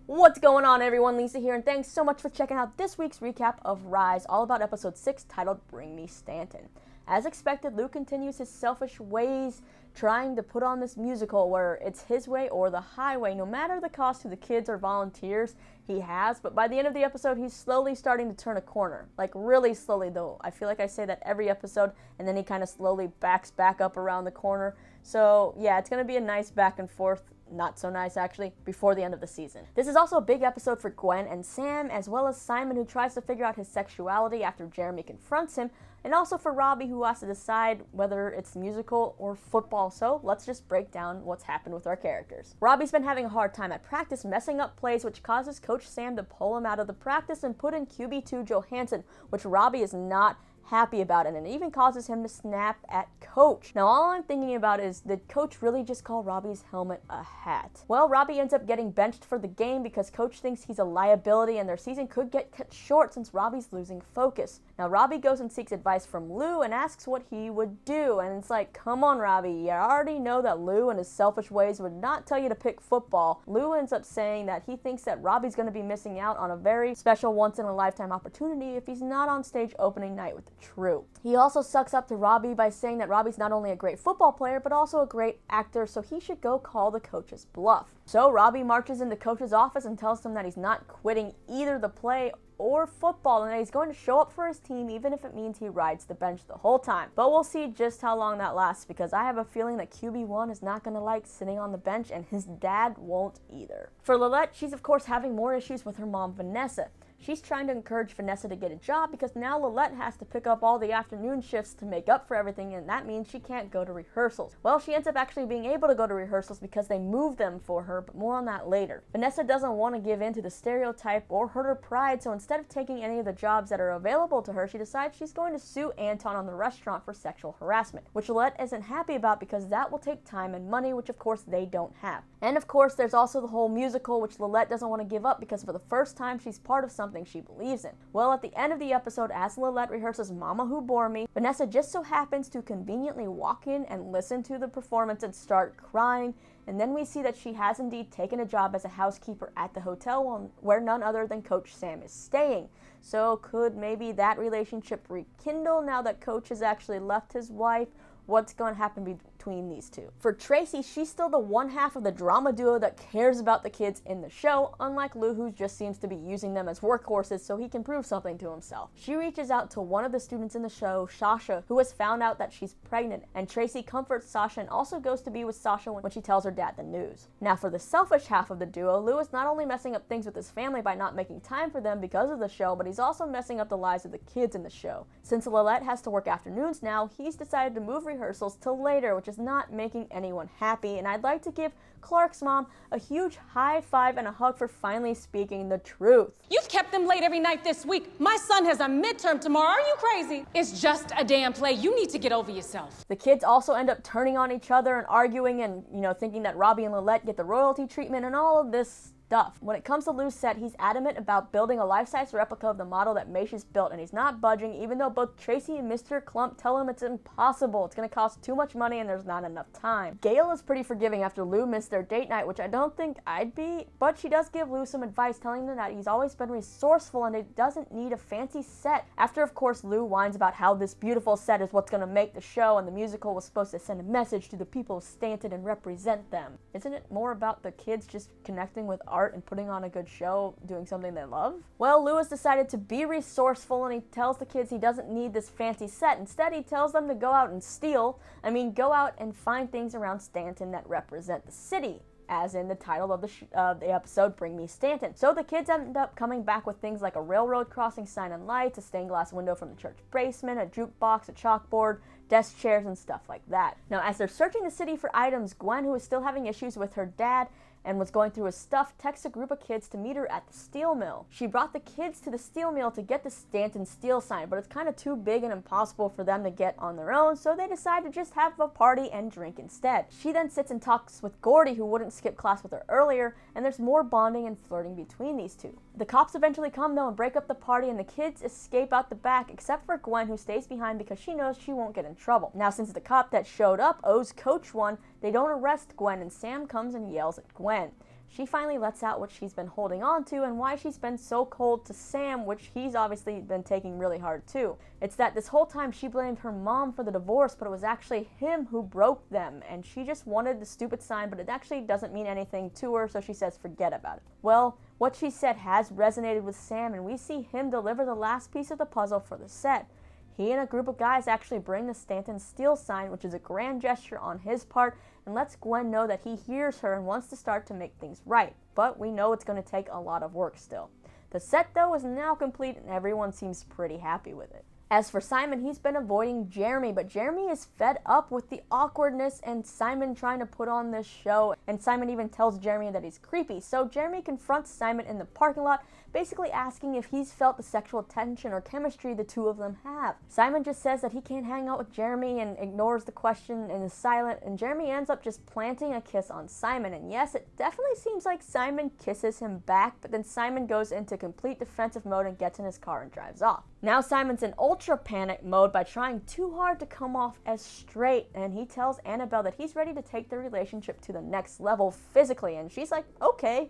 What's going on, everyone? Lisa here, and thanks so much for checking out this week's recap of Rise, all about episode 6, titled Bring Me Stanton. As expected, Lou continues his selfish ways, trying to put on this musical where it's his way or the highway, no matter the cost to the kids or volunteers he has. But by the end of the episode, he's slowly starting to turn a corner. Like, really slowly, though. I feel like I say that every episode, and then he kind of slowly backs back up around the corner. So, yeah, it's going to be a nice back and forth. Not so nice, actually, before the end of the season. This is also a big episode for Gwen and Sam, as well as Simon, who tries to figure out his sexuality after Jeremy confronts him, and also for Robbie, who has to decide whether it's musical or football. So let's just break down what's happened with our characters. Robbie's been having a hard time at practice, messing up plays, which causes Coach Sam to pull him out of the practice and put in QB2 Johansson, which Robbie is not happy about it, and it even causes him to snap at Coach. Now, all I'm thinking about is, did Coach really just call Robbie's helmet a hat? Well, Robbie ends up getting benched for the game because Coach thinks he's a liability and their season could get cut short since Robbie's losing focus. Now, Robbie goes and seeks advice from Lou and asks what he would do, and it's like, come on, Robbie, you already know that Lou and his selfish ways would not tell you to pick football. Lou ends up saying that he thinks that Robbie's going to be missing out on a very special once-in-a-lifetime opportunity if he's not on stage opening night with the True. He also sucks up to Robbie by saying that Robbie's not only a great football player, but also a great actor, so he should go call the coach's bluff. So Robbie marches into Coach's office and tells him that he's not quitting either the play or football, and that he's going to show up for his team even if it means he rides the bench the whole time. But we'll see just how long that lasts, because I have a feeling that QB1 is not going to like sitting on the bench, and his dad won't either. For Lillette, she's of course having more issues with her mom, Vanessa. She's trying to encourage Vanessa to get a job because now Lillette has to pick up all the afternoon shifts to make up for everything, and that means she can't go to rehearsals. Well, she ends up actually being able to go to rehearsals because they moved them for her, but more on that later. Vanessa doesn't want to give in to the stereotype or hurt her pride, so instead of taking any of the jobs that are available to her, she decides she's going to sue Anton on the restaurant for sexual harassment, which Lillette isn't happy about because that will take time and money, which of course they don't have. And of course, there's also the whole musical, which Lillette doesn't want to give up because for the first time she's part of something she believes in. Well, at the end of the episode, as Lillette rehearses Mama Who Bore Me, Vanessa just so happens to conveniently walk in and listen to the performance and start crying, and then we see that she has indeed taken a job as a housekeeper at the hotel where none other than Coach Sam is staying. So could maybe that relationship rekindle now that Coach has actually left his wife? What's going to happen between these two? For Tracy, she's still the one half of the drama duo that cares about the kids in the show, unlike Lou, who just seems to be using them as workhorses so he can prove something to himself. She reaches out to one of the students in the show, Sasha, who has found out that she's pregnant, and Tracy comforts Sasha and also goes to be with Sasha when she tells her dad the news. Now, for the selfish half of the duo, Lou is not only messing up things with his family by not making time for them because of the show, but he's also messing up the lives of the kids in the show. Since Lillette has to work afternoons now, he's decided to move rehearsals till later, which is not making anyone happy, and I'd like to give Clark's mom a huge high five and a hug for finally speaking the truth. You've kept them late every night this week. My son has a midterm tomorrow. Are you crazy? It's just a damn play. You need to get over yourself. The kids also end up turning on each other and arguing and, thinking that Robbie and Lillette get the royalty treatment and all of this stuff. When it comes to Lou's set, he's adamant about building a life-size replica of the model that Maisha's built, and he's not budging, even though both Tracy and Mr. Clump tell him it's impossible. It's going to cost too much money and there's not enough time. Gail is pretty forgiving after Lou missed their date night, which I don't think I'd be, but she does give Lou some advice, telling him that he's always been resourceful and it doesn't need a fancy set. After, of course, Lou whines about how this beautiful set is what's going to make the show, and the musical was supposed to send a message to the people of Stanton and represent them. Isn't it more about the kids just connecting with art and putting on a good show, doing something they love? Well, Lou has decided to be resourceful, and he tells the kids he doesn't need this fancy set. Instead, he tells them to go out and go out and find things around Stanton that represent the city, as in the title of the episode, Bring Me Stanton. So the kids end up coming back with things like a railroad crossing sign and lights, a stained glass window from the church basement, a jukebox, a chalkboard, desk chairs, and stuff like that. Now, as they're searching the city for items, Gwen, who is still having issues with her dad, and was going through his stuff, texts a group of kids to meet her at the steel mill. She brought the kids to the steel mill to get the Stanton steel sign, but it's kind of too big and impossible for them to get on their own, so they decide to just have a party and drink instead. She then sits and talks with Gordy, who wouldn't skip class with her earlier, and there's more bonding and flirting between these two. The cops eventually come though and break up the party, and the kids escape out the back except for Gwen, who stays behind because she knows she won't get in trouble. Now, since the cop that showed up owes Coach one, they don't arrest Gwen, and Sam comes and yells at Gwen. She finally lets out what she's been holding on to and why she's been so cold to Sam, which he's obviously been taking really hard too. It's that this whole time she blamed her mom for the divorce, but it was actually him who broke them, and she just wanted the stupid sign, but it actually doesn't mean anything to her, so she says forget about it. Well, what she said has resonated with Sam, and we see him deliver the last piece of the puzzle for the set. He and a group of guys actually bring the Stanton steel sign, which is a grand gesture on his part, and lets Gwen know that he hears her and wants to start to make things right. But we know it's going to take a lot of work still. The set, though, is now complete, and everyone seems pretty happy with it. As for Simon, he's been avoiding Jeremy, but Jeremy is fed up with the awkwardness and Simon trying to put on this show, and Simon even tells Jeremy that he's creepy. So Jeremy confronts Simon in the parking lot, basically asking if he's felt the sexual tension or chemistry the two of them have. Simon just says that he can't hang out with Jeremy and ignores the question and is silent, and Jeremy ends up just planting a kiss on Simon. And yes, it definitely seems like Simon kisses him back, but then Simon goes into complete defensive mode and gets in his car and drives off. Now Simon's in ultra panic mode by trying too hard to come off as straight, and he tells Annabelle that he's ready to take the relationship to the next level physically, and she's like, okay.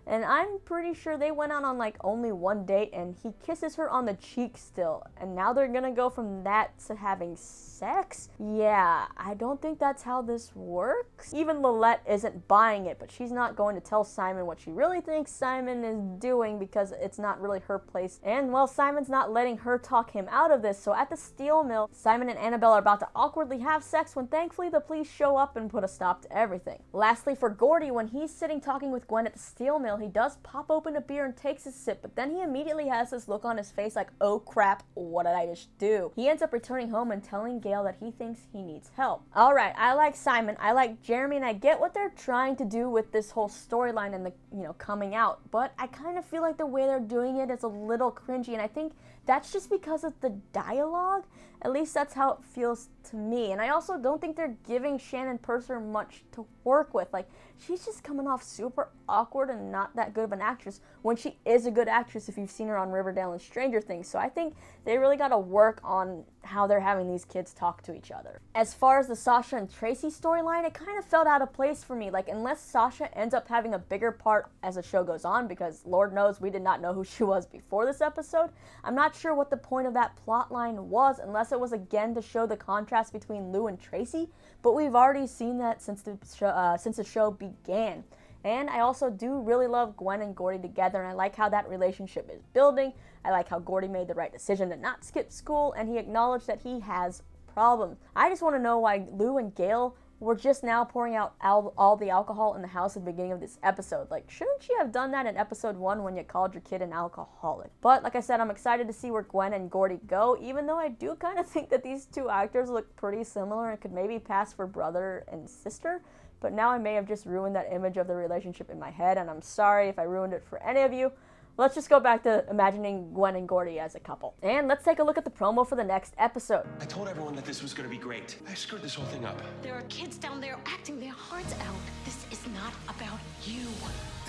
And I'm pretty sure they went out on like only one date, and he kisses her on the cheek still, and now they're gonna go from that to having sex? Yeah, I don't think that's how this works. Even Lillette isn't buying it, but she's not going to tell Simon what she really thinks Simon is doing because it's not really her place. And well, Simon's not letting her talk him out of this, so at the steel mill, Simon and Annabelle are about to awkwardly have sex when thankfully the police show up and put a stop to everything. Lastly, for Gordy, when he's sitting talking with Gwen at the steel mill, he does pop open a beer and takes a sip, but then he immediately has this look on his face like, oh crap, what did I just do? He ends up returning home and telling Gail that he thinks he needs help. Alright, I like Simon, I like Jeremy, and I get what they're trying to do with this whole storyline and the, coming out, but I kind of feel like the way they're doing it is a little cringy, and I think that's just because of the dialogue. At least that's how it feels to me. And I also don't think they're giving Shannon Purser much to work with. Like, she's just coming off super awkward and not that good of an actress when she is a good actress if you've seen her on Riverdale and Stranger Things. So I think they really got to work on how they're having these kids talk to each other. As far as the Sasha and Tracy storyline, it kind of felt out of place for me. Like, unless Sasha ends up having a bigger part as the show goes on, because Lord knows we did not know who she was before this episode, I'm not sure what the point of that plot line was, unless it was again to show the contrast between Lou and Tracy, but we've already seen that since the show began. And I also do really love Gwen and Gordy together, and I like how that relationship is building. I like how Gordy made the right decision to not skip school, and he acknowledged that he has problems. I just want to know why Lou and Gail were just now pouring out all the alcohol in the house at the beginning of this episode. Like, shouldn't you have done that in episode 1 when you called your kid an alcoholic? But like I said, I'm excited to see where Gwen and Gordy go, even though I do kind of think that these two actors look pretty similar and could maybe pass for brother and sister. But now I may have just ruined that image of the relationship in my head, and I'm sorry if I ruined it for any of you. Let's just go back to imagining Gwen and Gordy as a couple. And let's take a look at the promo for the next episode. I told everyone that this was gonna be great. I screwed this whole thing up. There are kids down there acting their hearts out. This is not about you.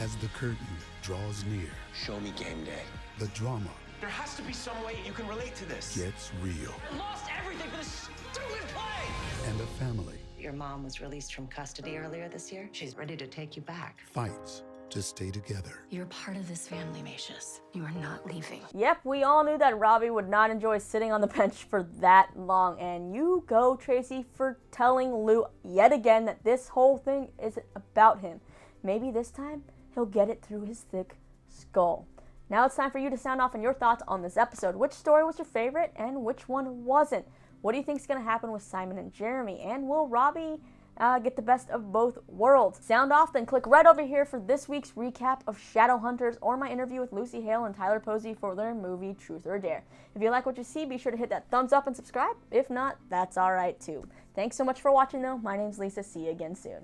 As the curtain draws near, Show me game day. the drama There has to be some way you can relate to this. gets real, I lost everything for this stupid play! and a family Your mom was released from custody earlier this year. She's ready to take you back. fights to stay together. You're part of this family, Macius. You are not leaving. Yep, we all knew that Robbie would not enjoy sitting on the bench for that long, and you go, Tracy, for telling Lou yet again that this whole thing isn't about him. Maybe this time, he'll get it through his thick skull. Now it's time for you to sound off on your thoughts on this episode. Which story was your favorite, and which one wasn't? What do you think is going to happen with Simon and Jeremy, and will Robbie get the best of both worlds? Sound off, then click right over here for this week's recap of Shadowhunters or my interview with Lucy Hale and Tyler Posey for their movie Truth or Dare. If you like what you see, be sure to hit that thumbs up and subscribe. If not, that's alright too. Thanks so much for watching though. My name's Lisa. See you again soon.